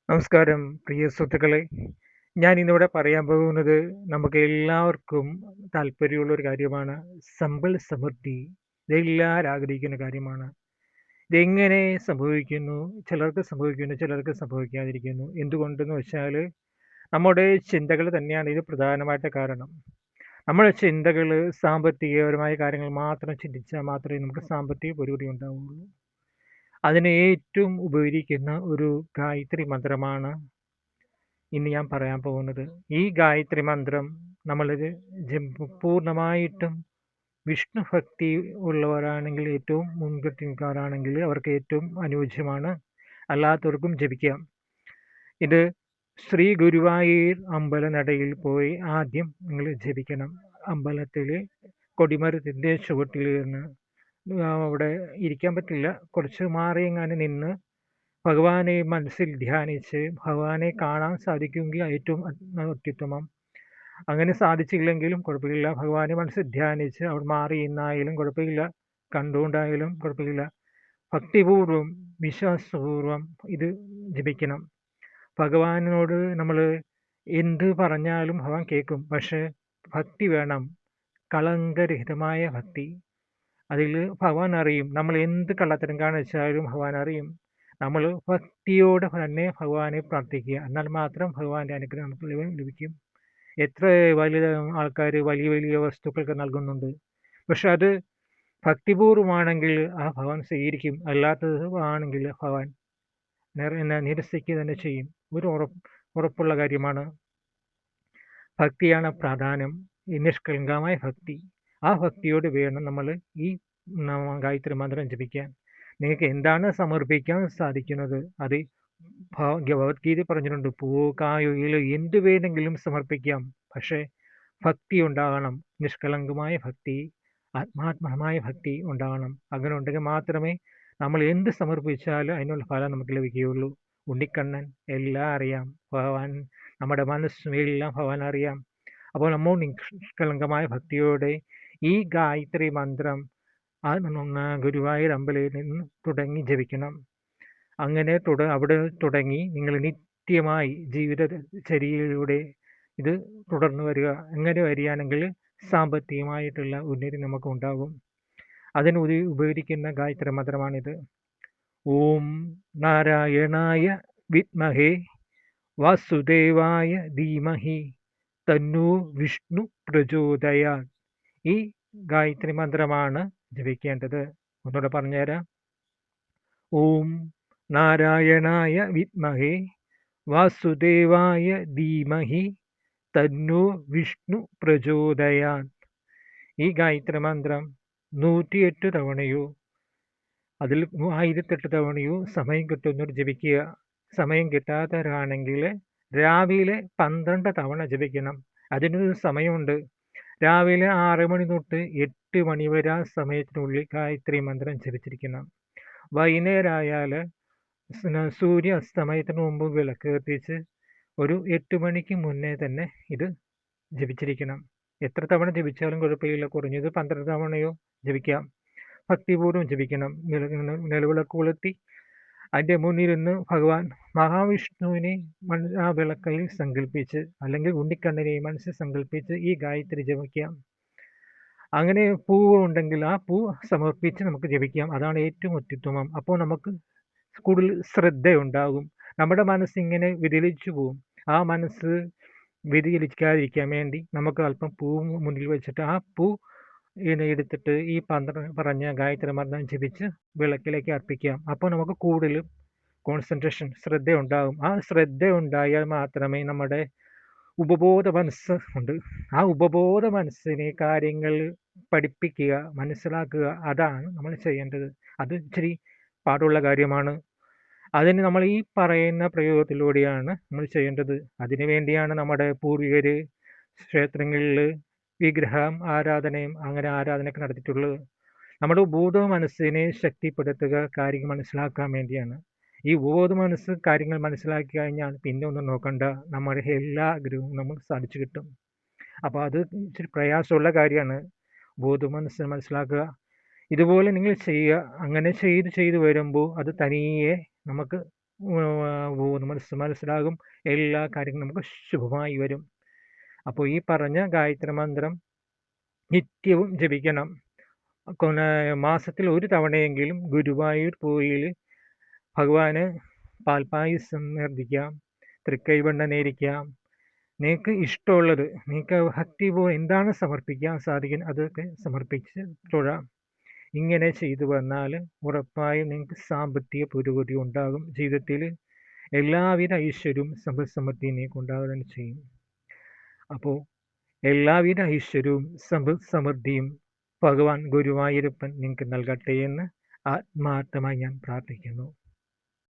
നമസ്കാരം പ്രിയ സുഹൃത്തുക്കളെ. ഞാൻ ഇന്നിവിടെ പറയാൻ പോകുന്നത് നമുക്ക് എല്ലാവർക്കും താല്പര്യമുള്ള ഒരു കാര്യമാണ്. സമ്പൽ സമൃദ്ധി. ഇതെല്ലാവരും ആഗ്രഹിക്കുന്ന കാര്യമാണ്. ഇതെങ്ങനെ സംഭവിക്കുന്നു? ചിലർക്ക് സംഭവിക്കുന്നു, ചിലർക്ക് സംഭവിക്കാതിരിക്കുന്നു. എന്തുകൊണ്ടെന്ന് വെച്ചാൽ നമ്മുടെ ചിന്തകൾ തന്നെയാണ് ഇത് പ്രധാനമായിട്ട് കാരണം. നമ്മുടെ ചിന്തകൾ സാമ്പത്തികപരമായ കാര്യങ്ങൾ മാത്രം ചിന്തിച്ചാൽ മാത്രമേ നമുക്ക് സാമ്പത്തിക പുരോഗതി ഉണ്ടാവുകയുള്ളൂ. അതിന് ഏറ്റവും ഉപകരിക്കുന്ന ഒരു ഗായത്രി മന്ത്രമാണ് ഇന്ന് ഞാൻ പറയാൻ പോകുന്നത്. ഈ ഗായത്രി മന്ത്രം നമ്മളിത് പൂർണ്ണമായിട്ടും വിഷ്ണു ഭക്തി ഉള്ളവരാണെങ്കിൽ, ഏറ്റവും മുൻകട്ടിക്കാരാണെങ്കിൽ അവർക്ക് ഏറ്റവും അനുയോജ്യമാണ്. അല്ലാത്തവർക്കും ജപിക്കാം. ഇത് ശ്രീ ഗുരുവായൂർ അമ്പലനടയിൽ പോയി ആദ്യം നിങ്ങൾ ജപിക്കണം. അമ്പലത്തിൽ കൊടിമരത്തിൻ്റെ ചുവട്ടിൽ നിന്ന് അവിടെ ഇരിക്കാൻ പറ്റില്ല, കുറച്ച് മാറിയെങ്ങാനും നിന്ന് ഭഗവാനെ മനസ്സിൽ ധ്യാനിച്ച് ഭഗവാനെ കാണാൻ സാധിക്കുമെങ്കിൽ ഏറ്റവും അത്യുത്തമം. അങ്ങനെ സാധിച്ചില്ലെങ്കിലും കുഴപ്പമില്ല, ഭഗവാനെ മനസ്സിൽ ധ്യാനിച്ച് അവിടെ മാറി നിന്നായാലും കുഴപ്പമില്ല, കണ്ടുകൊണ്ടായാലും കുഴപ്പമില്ല. ഭക്തിപൂർവം വിശ്വാസപൂർവം ഇത് ജപിക്കണം. ഭഗവാനോട് നമ്മൾ എന്ത് പറഞ്ഞാലും ഭഗവാൻ കേൾക്കും. പക്ഷേ ഭക്തി വേണം, കളങ്കരഹിതമായ ഭക്തി. അതിൽ ഭഗവാൻ അറിയും. നമ്മൾ എന്ത് കള്ളത്തരം കാണിച്ചാലും ഭഗവാൻ അറിയും. നമ്മൾ ഭക്തിയോടെ തന്നെ ഭഗവാനെ പ്രാർത്ഥിക്കുക. എന്നാൽ മാത്രം ഭഗവാന്റെ അനുഗ്രഹം നമുക്ക് ലഭിക്കും. എത്ര വലിയ ആൾക്കാർ വലിയ വലിയ വസ്തുക്കൾക്ക് നൽകുന്നുണ്ട്. പക്ഷെ അത് ഭക്തിപൂർവമാണെങ്കിൽ ആ ഭഗവാൻ സ്വീകരിക്കും. അല്ലാത്തത് ആണെങ്കിൽ ഭഗവാൻ നിരസിക്കുക തന്നെ ചെയ്യും. ഒരു ഉറപ്പുള്ള കാര്യമാണ്. ഭക്തിയാണ് പ്രാധാന്യം, നിഷ്കളങ്കമായ ഭക്തി. ആ ഭക്തിയോട് വേണം നമ്മൾ ഈ ഗായത്രി മന്ത്രം ജപിക്കാൻ. നിങ്ങൾക്ക് എന്താണ് സമർപ്പിക്കാൻ സാധിക്കുന്നത് അത് ഭഗവത്ഗീത പറഞ്ഞിട്ടുണ്ട്. പൂവോ കായോ ഇലയോ എന്ത് വേണമെങ്കിലും സമർപ്പിക്കാം. പക്ഷേ ഭക്തി ഉണ്ടാകണം, നിഷ്കളങ്കമായ ഭക്തി, ആത്മാത്മമായ ഭക്തി ഉണ്ടാകണം. അങ്ങനെ ഉണ്ടെങ്കിൽ മാത്രമേ നമ്മൾ എന്ത് സമർപ്പിച്ചാലും അതിനുള്ള ഫലം നമുക്ക് ലഭിക്കുകയുള്ളൂ. ഉണ്ണിക്കണ്ണൻ എല്ലാം അറിയാം, ഭഗവാൻ നമ്മുടെ മനസ്സും എല്ലാം ഭഗവാൻ അറിയാം. അപ്പോൾ നമ്മൾ നിഷ്കളങ്കമായ ഭക്തിയോടെ ഈ ഗായത്രി മന്ത്രം ഗുരുവായൂർ അമ്പലത്തിൽ നിന്ന് തുടങ്ങി ജപിക്കണം. അങ്ങനെ അവിടെ തുടങ്ങി നിങ്ങൾ നിത്യമായി ജീവിതചര്യയിലൂടെ ഇത് തുടർന്ന് വരിക. അങ്ങനെ വരികയാണെങ്കിൽ സാമ്പത്തികമായിട്ടുള്ള ഉന്നതി നമുക്ക് ഉണ്ടാകും. അതിന് ഉപകരിക്കുന്ന ഗായത്രി മന്ത്രമാണിത്. ഓം നാരായണായ വിദ്മഹേ വാസുദേവായ ധീമഹി തന്നോ വിഷ്ണു പ്രചോദയാത്. ഈ ഗായത്രി മന്ത്രമാണ് ജപിക്കേണ്ടത്. ഒന്നുകൂടെ പറഞ്ഞുതരാം. ഓം നാരായണായ വിദ്മഹേ വാസുദേവായ ധീമഹി തന്നോ വിഷ്ണു പ്രചോദയാത്. ഈ ഗായത്രി മന്ത്രം 108 തവണയോ അതിൽ 1008 തവണയോ സമയം കിട്ടുന്നവർ ജപിക്കുക. സമയം കിട്ടാത്തവരാണെങ്കിൽ രാവിലെ 12 തവണ ജപിക്കണം. അതിനൊരു സമയമുണ്ട്. രാവിലെ 6 മണി തൊട്ട് 8 മണി വരെ ആ സമയത്തിനുള്ളിൽ ഗായത്രി മന്ത്രം ജപിച്ചിരിക്കണം. വൈകുന്നേരമായാൽ സൂര്യ അസ്തമയത്തിന് മുമ്പ് വിളക്ക് കത്തിച്ച് ഒരു 8 മണിക്ക് മുന്നേ തന്നെ ഇത് ജപിച്ചിരിക്കണം. എത്ര തവണ ജപിച്ചാലും കുഴപ്പമില്ല, കുറഞ്ഞത് 12 തവണയോ ജപിക്കാം. ഭക്തിപൂർവ്വം ജപിക്കണം. നിലവിളക്ക് കൊളുത്തി അതിൻ്റെ മുന്നിലിരുന്ന് ഭഗവാൻ മഹാവിഷ്ണുവിനെ ആ വിളക്കയിൽ സങ്കല്പിച്ച്, അല്ലെങ്കിൽ ഉണ്ണിക്കണ്ണനെ മനസ്സിൽ സങ്കല്പിച്ച് ഈ ഗായത്രി ജപിക്കാം. അങ്ങനെ പൂവ് ഉണ്ടെങ്കിൽ ആ പൂ സമർപ്പിച്ച് നമുക്ക് ജപിക്കാം. അതാണ് ഏറ്റവും അത്യുത്തമം. അപ്പോൾ നമുക്ക് കൂടുതൽ ശ്രദ്ധയുണ്ടാകും. നമ്മുടെ മനസ്സിങ്ങനെ വ്യതിചലിച്ചു പോവും. ആ മനസ്സ് വ്യതിചലിക്കാതിരിക്കാൻ വേണ്ടി നമുക്ക് അല്പം പൂ മുന്നിൽ വെച്ചിട്ട് ആ പൂ എടുത്തിട്ട് ഈ പറഞ്ഞ ഗായത്രി മന്ത്രം ജപിച്ച് വിളക്കിലേക്ക് അർപ്പിക്കാം. അപ്പോൾ നമുക്ക് കൂടുതൽ കോൺസെൻട്രേഷൻ, ശ്രദ്ധ ഉണ്ടാകും. ആ ശ്രദ്ധ ഉണ്ടായാൽ മാത്രമേ നമ്മുടെ ഉപബോധ മനസ്സ് ഉണ്ട്. ആ ഉപബോധ മനസ്സിനെ കാര്യങ്ങൾ പഠിപ്പിക്കുക, മനസ്സിലാക്കുക, അതാണ് നമ്മൾ ചെയ്യേണ്ടത്. അത് ഇച്ചിരി പാടുള്ള കാര്യമാണ്. അതിന് നമ്മൾ ഈ പറയുന്ന പ്രയോഗത്തിലൂടെയാണ് നമ്മൾ ചെയ്യേണ്ടത്. അതിനു വേണ്ടിയാണ് നമ്മുടെ പൂർവികർ ക്ഷേത്രങ്ങളിൽ വിഗ്രഹം ആരാധനയും അങ്ങനെ ആരാധനയൊക്കെ നടത്തിയിട്ടുള്ളത്. നമ്മുടെ ഉപബോധ മനസ്സിനെ ശക്തിപ്പെടുത്തുക, കാര്യങ്ങൾ മനസ്സിലാക്കാൻ വേണ്ടിയാണ്. ഈ ഉപബോധ മനസ്സ് കാര്യങ്ങൾ മനസ്സിലാക്കി കഴിഞ്ഞാൽ പിന്നെ ഒന്നും നോക്കണ്ട, നമ്മുടെ എല്ലാ ആഗ്രഹവും നമുക്ക് സാധിച്ചു കിട്ടും. അപ്പോൾ അത് ഇച്ചിരി പ്രയാസമുള്ള കാര്യമാണ്, ബോധ മനസ്സ് മനസ്സിലാക്കുക. ഇതുപോലെ നിങ്ങൾ ചെയ്യുക. അങ്ങനെ ചെയ്ത് വരുമ്പോൾ അത് തനിയെ നമുക്ക് ബോധ മനസ്സിലാകും. എല്ലാ കാര്യങ്ങളും നമുക്ക് ശുഭമായി വരും. അപ്പോൾ ഈ പറഞ്ഞ ഗായത്രി മന്ത്രം നിത്യവും ജപിക്കണം. മാസത്തിൽ ഒരു തവണയെങ്കിലും ഗുരുവായൂർ പോയി ഭഗവാന് പാൽപ്പായസം നേർദിക്കാം, തൃക്കൈവെണ്ണ നേദിക്കാം. നിങ്ങൾക്ക് ഇഷ്ടമുള്ളത്, നിങ്ങൾക്ക് ഭക്തിപൂർവ്വം എന്താണ് സമർപ്പിക്കാൻ സാധിക്കുന്നത് അതൊക്കെ സമർപ്പിച്ച് തൊഴാം. ഇങ്ങനെ ചെയ്തു വന്നാൽ ഉറപ്പായും നിങ്ങൾക്ക് സാമ്പത്തിക പുരോഗതി ഉണ്ടാകും. ജീവിതത്തിൽ എല്ലാവിധ ഐശ്വര്യവും സമ്പൽ സമൃദ്ധിയും നിങ്ങൾക്ക് ഉണ്ടാകുകയും ചെയ്യും. അപ്പോൾ എല്ലാവിധ ഐശ്വര്യവും സമ്പൽ സമൃദ്ധിയും ഭഗവാൻ ഗുരുവായൂരപ്പൻ നിങ്ങൾക്ക് നൽകട്ടെ എന്ന് ആത്മാർത്ഥമായി ഞാൻ പ്രാർത്ഥിക്കുന്നു.